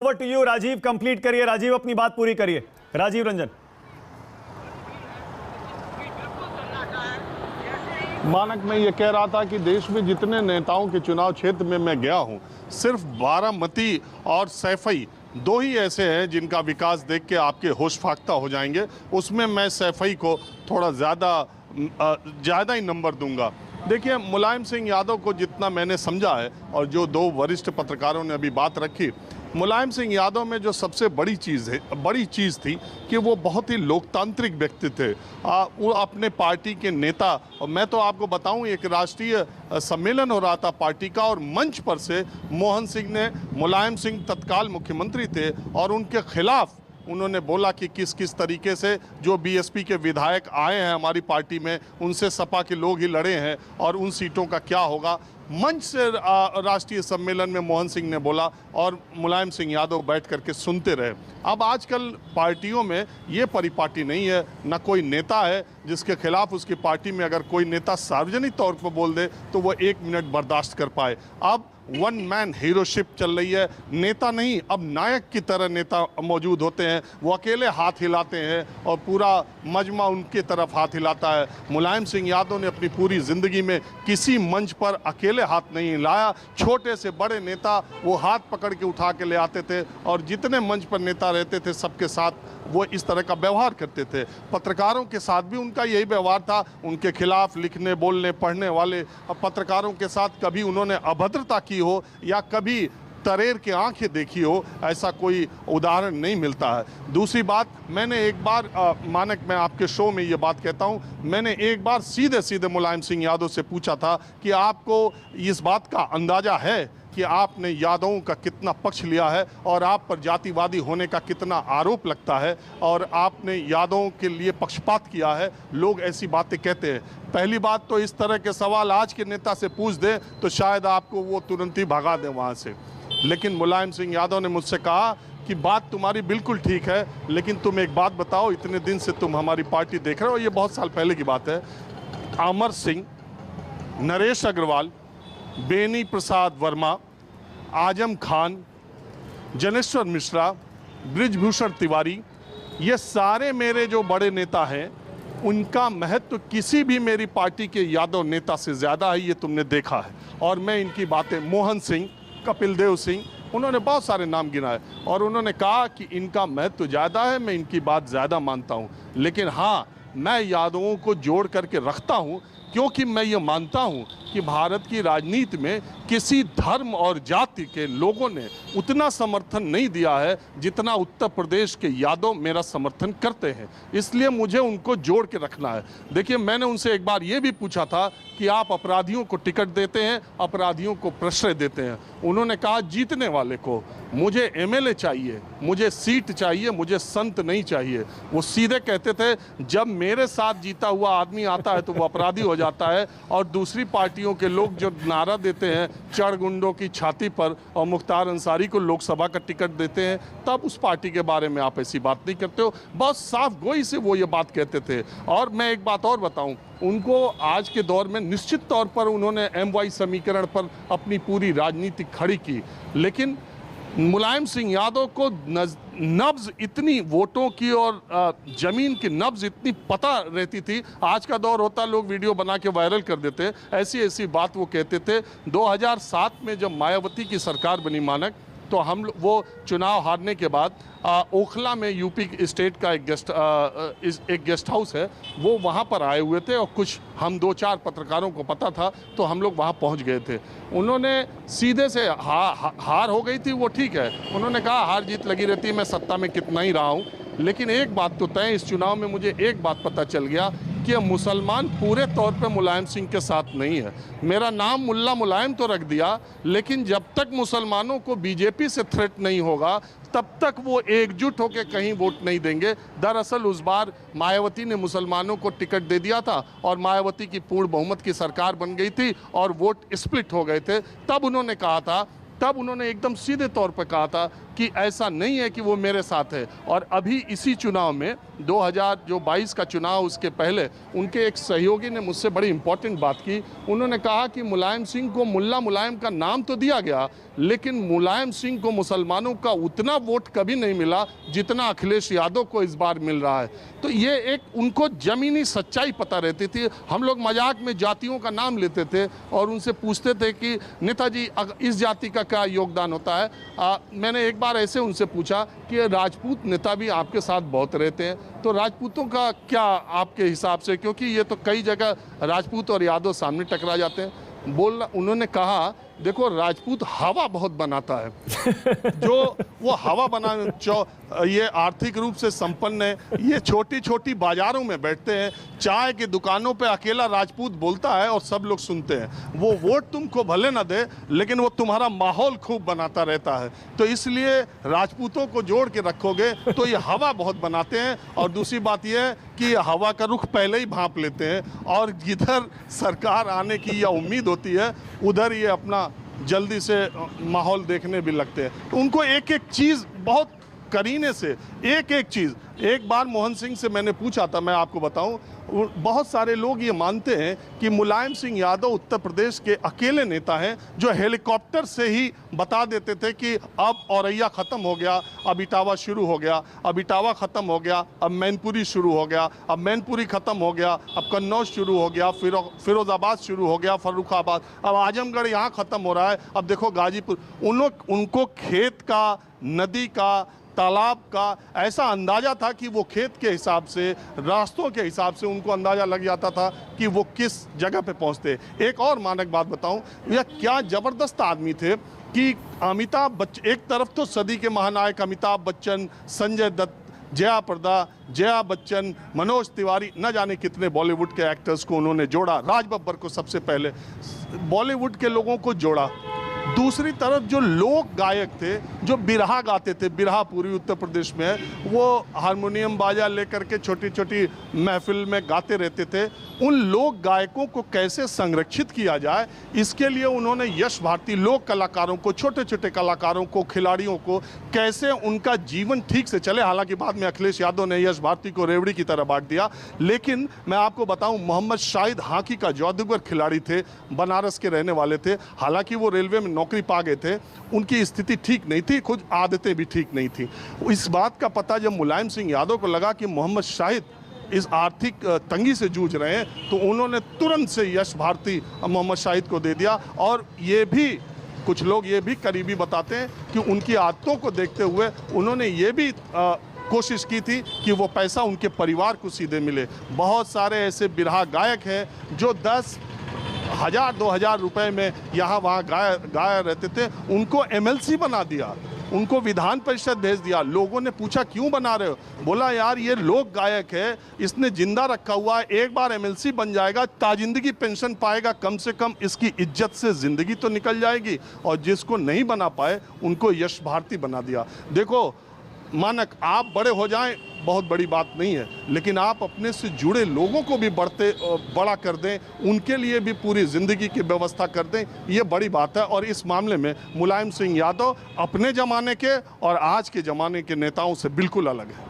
Over to you Rajiv, complete करिए। राजीव अपनी बात पूरी करिए। राजीव रंजन। मानक, मैं ये कह रहा था कि देश में जितने नेताओं के चुनाव क्षेत्र में मैं गया हूँ, सिर्फ बारामती और सैफई दो ही ऐसे हैं जिनका विकास देख के आपके होश फाख्ता हो जाएंगे। उसमें मैं सैफई को थोड़ा ज़्यादा ही नंबर दूंगा। देखिए, मुलायम सिंह यादव को जितना मैंने समझा है और जो दो वरिष्ठ पत्रकारों ने अभी बात रखी, मुलायम सिंह यादव में जो सबसे बड़ी चीज़ थी कि वो बहुत ही लोकतांत्रिक व्यक्ति थे। वो अपने पार्टी के नेता, और मैं तो आपको बताऊं, एक राष्ट्रीय सम्मेलन हो रहा था पार्टी का और मंच पर से मोहन सिंह ने, मुलायम सिंह तत्काल मुख्यमंत्री थे, और उनके खिलाफ उन्होंने बोला कि किस किस तरीके से जो बीएसपी के विधायक आए हैं हमारी पार्टी में, उनसे सपा के लोग ही लड़े हैं और उन सीटों का क्या होगा। मंच से राष्ट्रीय सम्मेलन में मोहन सिंह ने बोला और मुलायम सिंह यादव बैठ करके सुनते रहे। अब आजकल पार्टियों में ये परिपाटी नहीं है, ना कोई नेता है जिसके खिलाफ उसकी पार्टी में अगर कोई नेता सार्वजनिक तौर पर बोल दे तो वो 1 मिनट बर्दाश्त कर पाए। अब वन मैन हीरोशिप चल रही है। नेता नहीं, अब नायक की तरह नेता मौजूद होते हैं। वो अकेले हाथ हिलाते हैं और पूरा मजमा उनके तरफ हाथ हिलाता है। मुलायम सिंह यादव ने अपनी पूरी ज़िंदगी में किसी मंच पर अकेले हाथ नहीं हिलाया। छोटे से बड़े नेता वो हाथ पकड़ के उठा के ले आते थे और जितने मंच पर नेता रहते थे सबके साथ वो इस तरह का व्यवहार करते थे। पत्रकारों के साथ भी उनका यही व्यवहार था। उनके खिलाफ लिखने, बोलने, पढ़ने वाले पत्रकारों के साथ कभी उन्होंने अभद्रता की हो या कभी तरेर के आंखें देखी हो, ऐसा कोई उदाहरण नहीं मिलता है। दूसरी बात, मैंने एक बार मानक, मैं आपके शो में ये बात कहता हूँ, मैंने एक बार सीधे मुलायम सिंह यादव से पूछा था कि आपको इस बात का अंदाज़ा है कि आपने यादवों का कितना पक्ष लिया है और आप पर जातिवादी होने का कितना आरोप लगता है और आपने यादवों के लिए पक्षपात किया है। लोग ऐसी बातें कहते हैं। पहली बात तो इस तरह के सवाल आज के नेता से पूछ दे तो शायद आपको वो तुरंत ही भगा दे वहाँ से। लेकिन मुलायम सिंह यादव ने मुझसे कहा कि बात तुम्हारी बिल्कुल ठीक है, लेकिन तुम एक बात बताओ, इतने दिन से तुम हमारी पार्टी देख रहे हो, ये बहुत साल पहले की बात है, अमर सिंह, नरेश अग्रवाल, बेनी प्रसाद वर्मा, आजम खान, जनेश्वर मिश्रा, ब्रिजभूषण तिवारी, ये सारे मेरे जो बड़े नेता हैं, उनका महत्व किसी भी मेरी पार्टी के यादव नेता से ज़्यादा है, ये तुमने देखा है। और मैं इनकी बातें, मोहन सिंह, कपिल देव सिंह, उन्होंने बहुत सारे नाम गिनाए और उन्होंने कहा कि इनका महत्व ज़्यादा है, मैं इनकी बात ज़्यादा मानता हूँ। लेकिन हाँ, मैं यादवों को जोड़ करके रखता हूँ क्योंकि मैं ये मानता हूँ कि भारत की राजनीति में किसी धर्म और जाति के लोगों ने उतना समर्थन नहीं दिया है जितना उत्तर प्रदेश के यादव मेरा समर्थन करते हैं। इसलिए मुझे उनको जोड़ के रखना है। देखिए, मैंने उनसे एक बार ये भी पूछा था कि आप अपराधियों को टिकट देते हैं, अपराधियों को प्रश्रय देते हैं। उन्होंने कहा जीतने वाले को, मुझे एमएलए चाहिए, मुझे सीट चाहिए, मुझे संत नहीं चाहिए। वो सीधे कहते थे, जब मेरे साथ जीता हुआ आदमी आता है तो वो अपराधी हो जाता है, और दूसरी पार्टियों के लोग जो नारा देते हैं चढ़ गुंडों की छाती पर और मुख्तार अंसारी को लोकसभा का टिकट देते हैं, तब उस पार्टी के बारे में आप ऐसी बात नहीं करते हो। बहुत साफ गोई से वो ये बात कहते थे। और मैं एक बात और बताऊं, उनको आज के दौर में निश्चित तौर पर उन्होंने MY समीकरण पर अपनी पूरी राजनीति खड़ी की, लेकिन मुलायम सिंह यादव को नब्ज इतनी वोटों की और जमीन की नब्ज इतनी पता रहती थी। आज का दौर होता लोग वीडियो बना के वायरल कर देते, ऐसी बात वो कहते थे। 2007 में जब मायावती की सरकार बनी मानक, तो हम वो चुनाव हारने के बाद ओखला में यूपी स्टेट का एक गेस्ट हाउस है, वो वहाँ पर आए हुए थे और कुछ हम 2-4 पत्रकारों को पता था तो हम लोग वहाँ पहुँच गए थे। उन्होंने सीधे से हार हो गई थी, वो ठीक है, उन्होंने कहा हार जीत लगी रहती है, मैं सत्ता में कितना ही रहा हूँ, लेकिन एक बात तो तय, इस चुनाव में मुझे एक बात पता चल गया कि मुसलमान पूरे तौर पे मुलायम सिंह के साथ नहीं है। मेरा नाम मुल्ला मुलायम तो रख दिया, लेकिन जब तक मुसलमानों को बीजेपी से थ्रेट नहीं होगा तब तक वो एकजुट होकर कहीं वोट नहीं देंगे। दरअसल उस बार मायावती ने मुसलमानों को टिकट दे दिया था और मायावती की पूर्ण बहुमत की सरकार बन गई थी और वोट स्प्लिट हो गए थे। तब उन्होंने कहा था, तब उन्होंने एकदम सीधे तौर पर कहा था कि ऐसा नहीं है कि वो मेरे साथ है। और अभी इसी चुनाव में 2022 का चुनाव, उसके पहले उनके एक सहयोगी ने मुझसे बड़ी इंपॉर्टेंट बात की। उन्होंने कहा कि मुलायम सिंह को मुल्ला मुलायम का नाम तो दिया गया, लेकिन मुलायम सिंह को मुसलमानों का उतना वोट कभी नहीं मिला जितना अखिलेश यादव को इस बार मिल रहा है। तो ये एक उनको जमीनी सच्चाई पता रहती थी। हम लोग मजाक में जातियों का नाम लेते थे और उनसे पूछते थे कि नेताजी इस जाति का क्या योगदान होता है। मैंने एक बार ऐसे उनसे पूछा कि राजपूत नेता भी आपके साथ बहुत रहते हैं, तो राजपूतों का क्या आपके हिसाब से, क्योंकि ये तो कई जगह राजपूत और यादव सामने टकरा जाते हैं, उन्होंने कहा देखो राजपूत हवा बहुत बनाता है जो वो हवा ये आर्थिक रूप से संपन्न है, ये छोटी छोटी बाजारों में बैठते हैं, चाय की दुकानों पे अकेला राजपूत बोलता है और सब लोग सुनते हैं। वो वोट तुमको भले ना दे, लेकिन वो तुम्हारा माहौल खूब बनाता रहता है। तो इसलिए राजपूतों को जोड़ के रखोगे तो ये हवा बहुत बनाते हैं। और दूसरी बात ये है कि ये हवा का रुख पहले ही भांप लेते हैं और जिधर सरकार आने की या उम्मीद होती है उधर ये अपना जल्दी से माहौल देखने भी लगते हैं। तो उनको एक एक चीज़ बहुत करीने से, एक एक चीज़, एक बार मोहन सिंह से मैंने पूछा था, मैं आपको बताऊं, बहुत सारे लोग ये मानते हैं कि मुलायम सिंह यादव उत्तर प्रदेश के अकेले नेता हैं जो हेलीकॉप्टर से ही बता देते थे कि अब औरैया ख़त्म हो गया, अब इटावा शुरू हो गया, अब इटावा ख़त्म हो गया, अब मैनपुरी शुरू हो गया, अब मैनपुरी ख़त्म हो गया, अब कन्नौज शुरू हो गया, फिरोज़ाबाद शुरू हो गया, फर्रुखाबाद, अब आजमगढ़ यहाँ ख़त्म हो रहा है, अब देखो गाजीपुर। उनको खेत का, नदी का, तालाब का ऐसा अंदाज़ा था कि वो खेत के हिसाब से, रास्तों के हिसाब से उनको अंदाज़ा लग जाता था कि वो किस जगह पे पहुंचते। एक और मानक बात बताऊं, यह क्या ज़बरदस्त आदमी थे कि अमिताभ बच्चन, एक तरफ तो सदी के महानायक अमिताभ बच्चन, संजय दत्त, जया प्रदा, जया बच्चन, मनोज तिवारी, न जाने कितने बॉलीवुड के एक्टर्स को उन्होंने जोड़ा, राज बब्बर को सबसे पहले बॉलीवुड के लोगों को जोड़ा। दूसरी तरफ जो लोक गायक थे, जो बिरहा गाते थे, बिरहा पूरी उत्तर प्रदेश में है, वो हारमोनियम बाजा लेकर के छोटी छोटी महफिल में गाते रहते थे। उन लोक गायकों को कैसे संरक्षित किया जाए, इसके लिए उन्होंने यश भारती लोक कलाकारों को, छोटे छोटे कलाकारों को, खिलाड़ियों को, कैसे उनका जीवन ठीक से चले। हालांकि बाद में अखिलेश यादव ने यश भारती को रेवड़ी की तरह बांट दिया, लेकिन मैं आपको बताऊं, मोहम्मद शाहिद हॉकी का जादूगर खिलाड़ी थे, बनारस के रहने वाले थे। हालांकि वो रेलवे में नौकरी पा गए थे, उनकी स्थिति ठीक नहीं थी, खुद आदतें भी ठीक नहीं थी। इस बात का पता जब मुलायम सिंह यादव को लगा कि मोहम्मद शाहिद इस आर्थिक तंगी से जूझ रहे हैं, तो उन्होंने तुरंत से यश भारती मोहम्मद शाहिद को दे दिया। और ये भी कुछ लोग ये भी करीबी बताते हैं कि उनकी आदतों को देखते हुए उन्होंने ये भी कोशिश की थी कि वो पैसा उनके परिवार को सीधे मिले। बहुत सारे ऐसे बिरहा गायक हैं जो 10,000 2,000 रुपए में यहाँ वहाँ गाया रहते थे, उनको MLC बना दिया, उनको विधान परिषद भेज दिया। लोगों ने पूछा क्यों बना रहे हो, बोला यार ये लोक गायक है, इसने जिंदा रखा हुआ है, एक बार MLC बन जाएगा, ताजिंदगी पेंशन पाएगा, कम से कम इसकी इज्जत से ज़िंदगी तो निकल जाएगी। और जिसको नहीं बना पाए उनको यश भारती बना दिया। देखो मानक, आप बड़े हो जाएं बहुत बड़ी बात नहीं है, लेकिन आप अपने से जुड़े लोगों को भी बड़ा कर दें, उनके लिए भी पूरी ज़िंदगी की व्यवस्था कर दें, ये बड़ी बात है। और इस मामले में मुलायम सिंह यादव अपने ज़माने के और आज के ज़माने के नेताओं से बिल्कुल अलग है।